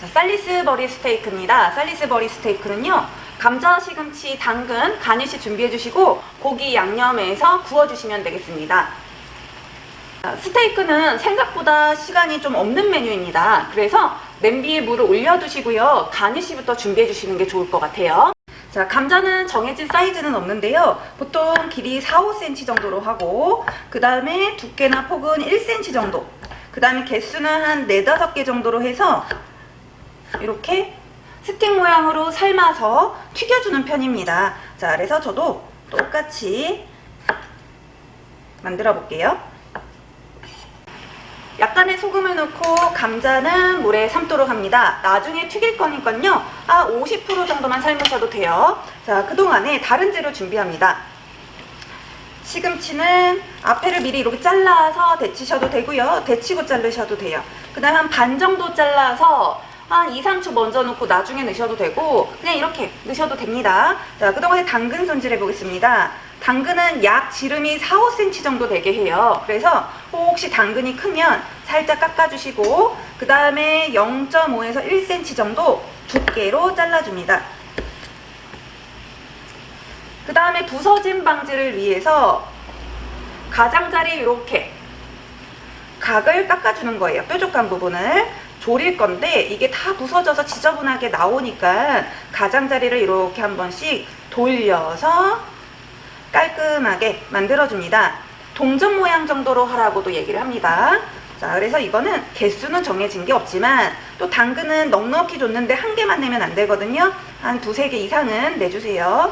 자, 살리스버리 스테이크입니다. 살리스버리 스테이크는요, 감자, 시금치, 당근, 가니쉬 준비해 주시고 고기 양념해서 구워 주시면 되겠습니다. 자, 스테이크는 생각보다 시간이 좀 없는 메뉴입니다. 그래서 냄비에 물을 올려 두시고요, 가니쉬부터 준비해 주시는 게 좋을 것 같아요. 자, 감자는 정해진 사이즈는 없는데요, 보통 길이 4-5cm 정도로 하고, 그 다음에 두께나 폭은 1cm 정도, 그 다음에 개수는 한 4-5개 정도로 해서 이렇게 스틱 모양으로 삶아서 튀겨주는 편입니다. 자, 그래서 저도 똑같이 만들어 볼게요. 약간의 소금을 넣고 감자는 물에 삶도록 합니다. 나중에 튀길 거니까요, 50% 정도만 삶으셔도 돼요. 자, 그동안에 다른 재료 준비합니다. 시금치는 앞에를 미리 이렇게 잘라서 데치셔도 되고요, 데치고 자르셔도 돼요. 그 다음 한 반 정도 잘라서 한 2-3초 먼저 넣고 나중에 넣으셔도 되고, 그냥 이렇게 넣으셔도 됩니다. 자, 그동안에 당근 손질해 보겠습니다. 당근은 약 지름이 4-5cm 정도 되게 해요. 그래서 혹시 당근이 크면 살짝 깎아주시고, 그 다음에 0.5에서 1cm 정도 두께로 잘라줍니다. 그 다음에 부서짐 방지를 위해서 가장자리 이렇게 각을 깎아주는 거예요. 뾰족한 부분을 조릴 건데 이게 다 부서져서 지저분하게 나오니까 가장자리를 이렇게 한 번씩 돌려서 깔끔하게 만들어줍니다. 동전 모양 정도로 하라고도 얘기를 합니다. 자, 그래서 이거는 개수는 정해진 게 없지만 또 당근은 넉넉히 줬는데 한 개만 내면 안 되거든요. 한 2-3개 이상은 내주세요.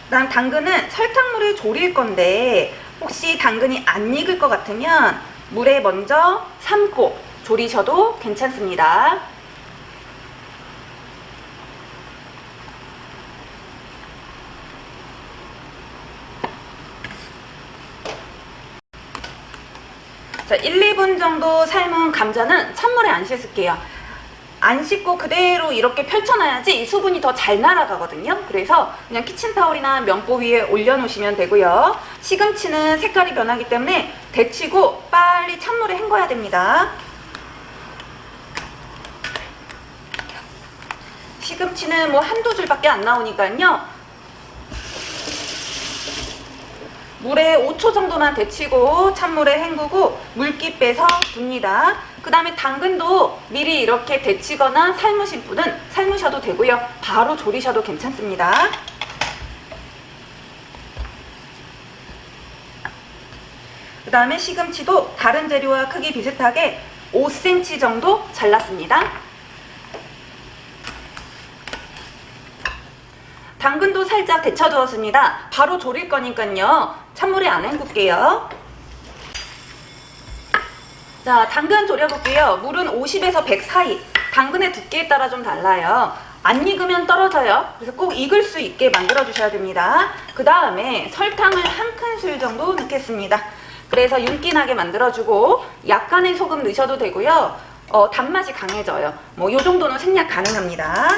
그다음 당근은 설탕물에 졸일 건데 혹시 당근이 안 익을 것 같으면 물에 먼저 삶고 졸이셔도 괜찮습니다. 자, 1-2분 정도 삶은 감자는 찬물에 안 씻을게요. 안 씻고 그대로 이렇게 펼쳐놔야지 수분이 더 잘 날아가거든요. 그래서 그냥 키친타올이나 면보 위에 올려놓으시면 되고요. 시금치는 색깔이 변하기 때문에 데치고 빨리 찬물에 헹궈야 됩니다. 시금치는 뭐 한두 줄밖에 안 나오니까요, 물에 5초 정도만 데치고 찬물에 헹구고 물기 빼서 둡니다. 그 다음에 당근도 미리 이렇게 데치거나 삶으신 분은 삶으셔도 되고요, 바로 졸이셔도 괜찮습니다. 그 다음에 시금치도 다른 재료와 크기 비슷하게 5cm 정도 잘랐습니다. 당근도 살짝 데쳐두었습니다. 바로 졸일 거니까요, 찬물에 안 헹굴게요. 자, 당근 졸여볼게요. 물은 50에서 100 사이. 당근의 두께에 따라 좀 달라요. 안 익으면 떨어져요. 그래서 꼭 익을 수 있게 만들어 주셔야 됩니다. 그 다음에 설탕을 한 큰술 정도 넣겠습니다. 그래서 윤기나게 만들어주고 약간의 소금 넣으셔도 되고요, 단맛이 강해져요. 뭐 요 정도는 생략 가능합니다.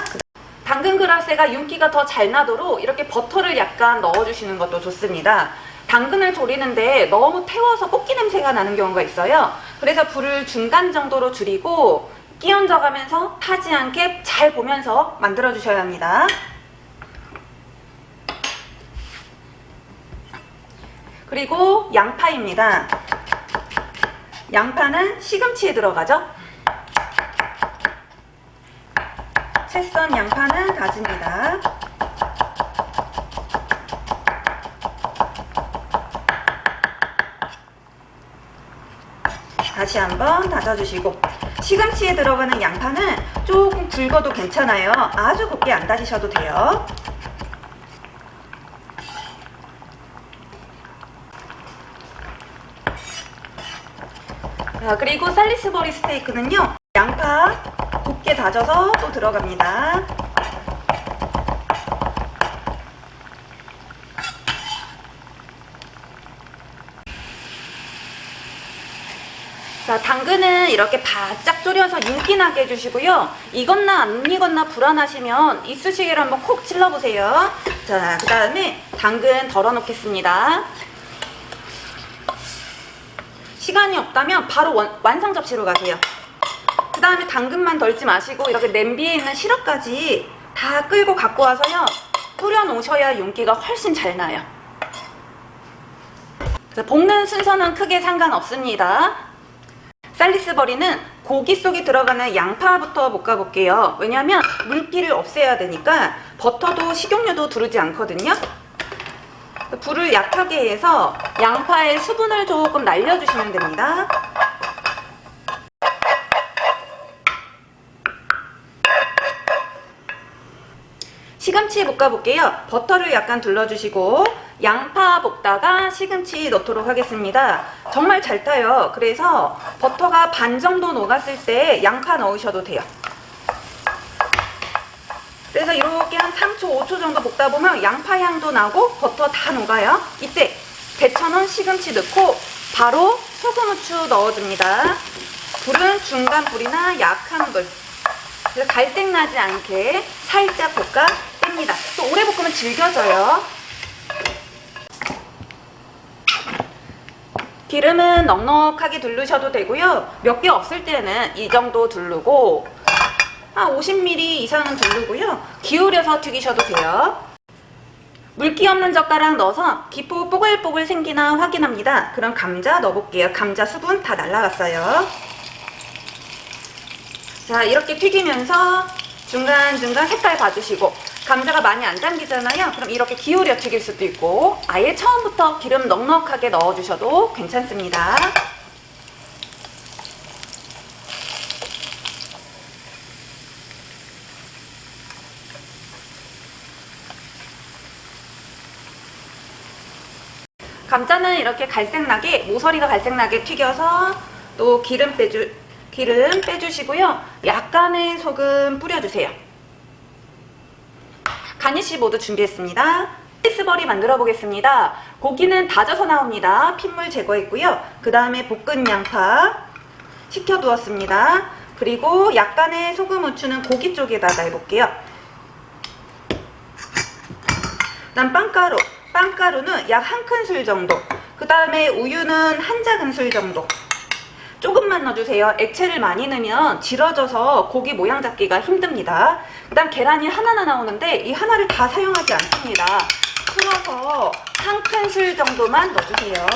당근 그라세가 윤기가 더 잘 나도록 이렇게 버터를 약간 넣어주시는 것도 좋습니다. 당근을 졸이는데 너무 태워서 볶기 냄새가 나는 경우가 있어요. 그래서 불을 중간 정도로 줄이고 끼얹어 가면서 타지 않게 잘 보면서 만들어 주셔야 합니다. 그리고 양파입니다. 양파는 시금치에 들어가죠. 채 썬 양파는 다집니다. 다시 한번 다져주시고, 시금치에 들어가는 양파는 조금 굵어도 괜찮아요. 아주 곱게 안 다지셔도 돼요. 자, 그리고 살리스버리 스테이크는요, 양파 곱게 다져서 또 들어갑니다. 자, 당근은 이렇게 바짝 졸여서 윤기나게 해주시고요. 익었나 안 익었나 불안하시면 이쑤시개를 한번 콕 찔러보세요. 자, 그 다음에 당근 덜어 놓겠습니다. 시간이 없다면 바로 완성 접시로 가세요. 그 다음에 당근만 덜지 마시고 이렇게 냄비에 있는 시럽까지 다 끌고 갖고 와서요, 뿌려 놓으셔야 윤기가 훨씬 잘 나요. 그래서 볶는 순서는 크게 상관없습니다. 살리스버리는 고기 속에 들어가는 양파부터 볶아볼게요. 왜냐하면 물기를 없애야 되니까 버터도 식용유도 두르지 않거든요. 불을 약하게 해서 양파의 수분을 조금 날려주시면 됩니다. 시금치 볶아볼게요. 버터를 약간 둘러주시고 양파 볶다가 시금치 넣도록 하겠습니다. 정말 잘 타요. 그래서 버터가 반 정도 녹았을 때 양파 넣으셔도 돼요. 그래서 이렇게 한 3초, 5초 정도 볶다 보면 양파 향도 나고 버터 다 녹아요. 이때 데쳐놓은 시금치 넣고 바로 소금, 후추 넣어줍니다. 불은 중간 불이나 약한 불. 그래서 갈색 나지 않게 살짝 볶아 뺍니다. 또 오래 볶으면 질겨져요. 기름은 넉넉하게 두르셔도 되고요. 몇 개 없을 때는 이 정도 두르고 한 50ml 이상은 두르고요. 기울여서 튀기셔도 돼요. 물기 없는 젓가락 넣어서 기포 뽀글뽀글 생기나 확인합니다. 그럼 감자 넣어볼게요. 감자 수분 다 날라갔어요. 자, 이렇게 튀기면서 중간중간 색깔 봐주시고, 감자가 많이 안 잠기잖아요. 그럼 이렇게 기울여 튀길 수도 있고 아예 처음부터 기름 넉넉하게 넣어주셔도 괜찮습니다. 감자는 이렇게 갈색나게, 모서리가 갈색나게 튀겨서 또 기름 빼주시고요. 약간의 소금 뿌려주세요. 가니쉬 모두 준비했습니다. 살리스버리 만들어 보겠습니다. 고기는 다져서 나옵니다. 핏물 제거했고요. 그 다음에 볶은 양파 식혀두었습니다. 그리고 약간의 소금, 후추는 고기 쪽에다가 해볼게요. 그다음 빵가루는 약 1큰술 정도, 그 다음에 우유는 1작은술 정도. 조금만 넣어주세요. 액체를 많이 넣으면 질어져서 고기 모양 잡기가 힘듭니다. 그 다음 계란이 하나나 나오는데 이 하나를 다 사용하지 않습니다. 풀어서 1큰술 정도만 넣어주세요.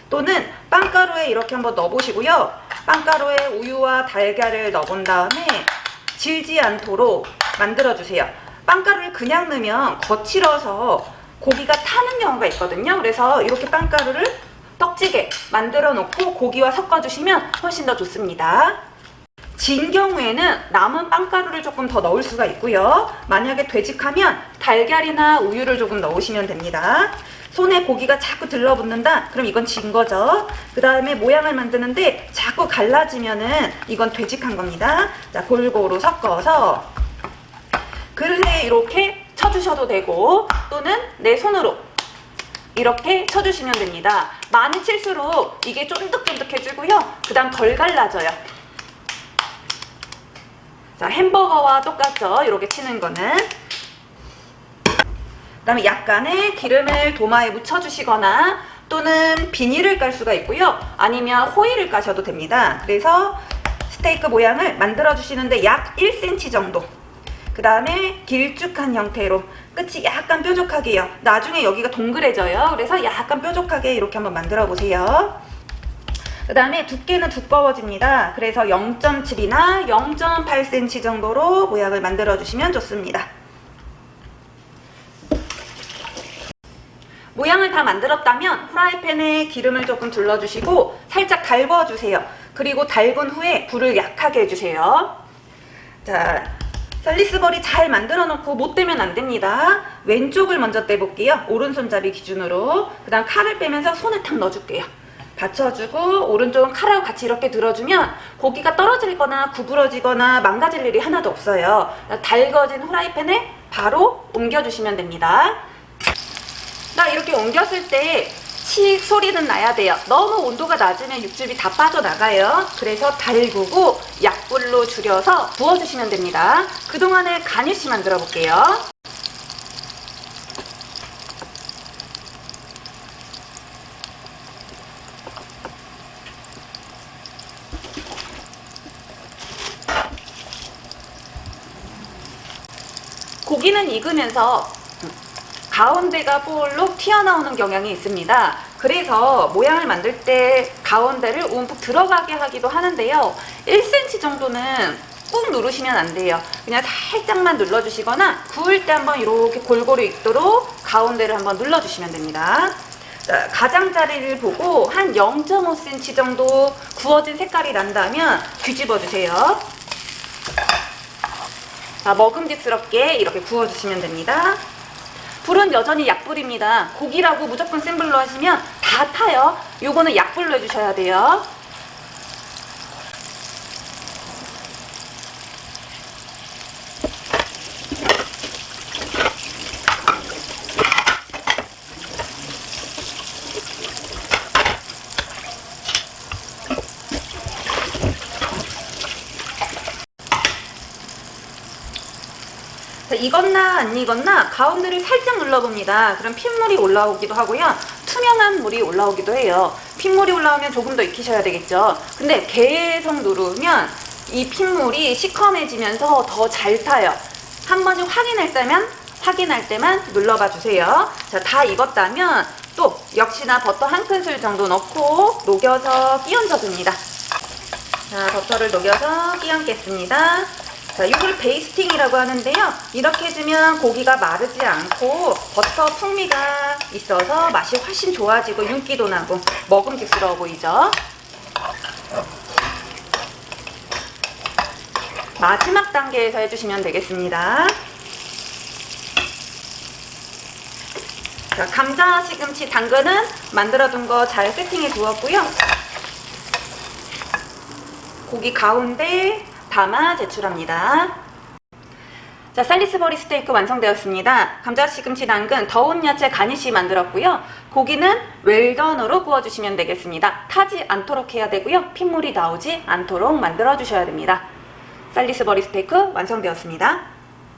또는 빵가루에 이렇게 한번 넣어보시고요. 빵가루에 우유와 달걀을 넣어본 다음에 질지 않도록 만들어주세요. 빵가루를 그냥 넣으면 거칠어서 고기가 타는 경우가 있거든요. 그래서 이렇게 빵가루를 떡지게 만들어 놓고 고기와 섞어주시면 훨씬 더 좋습니다. 진 경우에는 남은 빵가루를 조금 더 넣을 수가 있고요. 만약에 되직하면 달걀이나 우유를 조금 넣으시면 됩니다. 손에 고기가 자꾸 들러붙는다? 그럼 이건 진 거죠. 그 다음에 모양을 만드는데 자꾸 갈라지면은 이건 되직한 겁니다. 자, 골고루 섞어서 그릇에 이렇게 쳐주셔도 되고, 또는 내 손으로 이렇게 쳐주시면 됩니다. 많이 칠수록 이게 쫀득쫀득해지고요. 그 다음 덜 갈라져요. 자, 햄버거와 똑같죠? 이렇게 치는 거는. 그 다음에 약간의 기름을 도마에 묻혀주시거나 또는 비닐을 깔 수가 있고요. 아니면 호일을 까셔도 됩니다. 그래서 스테이크 모양을 만들어 주시는데 약 1cm 정도. 그 다음에 길쭉한 형태로 끝이 약간 뾰족하게요. 나중에 여기가 동그래져요. 그래서 약간 뾰족하게 이렇게 한번 만들어 보세요. 그 다음에 두께는 두꺼워집니다. 그래서 0.7이나 0.8cm 정도로 모양을 만들어 주시면 좋습니다. 모양을 다 만들었다면 후라이팬에 기름을 조금 둘러주시고 살짝 달궈주세요. 그리고 달군 후에 불을 약하게 해주세요. 자, 살리스버리 잘 만들어 놓고 못 떼면 안 됩니다. 왼쪽을 먼저 떼볼게요. 오른손잡이 기준으로. 그 다음 칼을 빼면서 손을 탁 넣어줄게요. 받쳐주고 오른쪽은 칼하고 같이 이렇게 들어주면 고기가 떨어지거나 구부러지거나 망가질 일이 하나도 없어요. 달궈진 후라이팬에 바로 옮겨주시면 됩니다. 나 이렇게 옮겼을 때 칙 소리는 나야 돼요. 너무 온도가 낮으면 육즙이 다 빠져나가요. 그래서 달구고 약불로 줄여서 구워주시면 됩니다. 그동안에 가니쉬 만들어 볼게요. 고기는 익으면서 가운데가 볼록 튀어나오는 경향이 있습니다. 그래서 모양을 만들 때 가운데를 움푹 들어가게 하기도 하는데요. 1cm 정도는 꾹 누르시면 안 돼요. 그냥 살짝만 눌러주시거나 구울 때 한번 이렇게 골고루 익도록 가운데를 한번 눌러주시면 됩니다. 자, 가장자리를 보고 한 0.5cm 정도 구워진 색깔이 난다면 뒤집어 주세요. 자, 먹음직스럽게 이렇게 구워주시면 됩니다. 불은 여전히 약불입니다. 고기라고 무조건 센 불로 하시면 다 타요. 요거는 약불로 해주셔야 돼요. 자, 익었나 안 익었나 가운데를 살짝 눌러봅니다. 그럼 핏물이 올라오기도 하고요. 투명한 물이 올라오기도 해요. 핏물이 올라오면 조금 더 익히셔야 되겠죠. 근데 계속 누르면 이 핏물이 시커매지면서 더 잘 타요. 한 번씩 확인할 때만 눌러봐 주세요. 자, 다 익었다면 또 역시나 버터 한 큰술 정도 넣고 녹여서 끼얹어 줍니다. 자, 버터를 녹여서 끼얹겠습니다. 자, 이걸 베이스팅이라고 하는데요. 이렇게 해주면 고기가 마르지 않고 버터 풍미가 있어서 맛이 훨씬 좋아지고 윤기도 나고 먹음직스러워 보이죠? 마지막 단계에서 해주시면 되겠습니다. 자, 감자, 시금치, 당근은 만들어둔 거 잘 세팅해 두었고요. 고기 가운데 담아 제출합니다. 자, 살리스버리 스테이크 완성되었습니다. 감자, 시금치, 당근, 더운 야채 가니쉬 만들었고요. 고기는 웰던으로 구워주시면 되겠습니다. 타지 않도록 해야 되고요. 핏물이 나오지 않도록 만들어 주셔야 됩니다. 살리스버리 스테이크 완성되었습니다.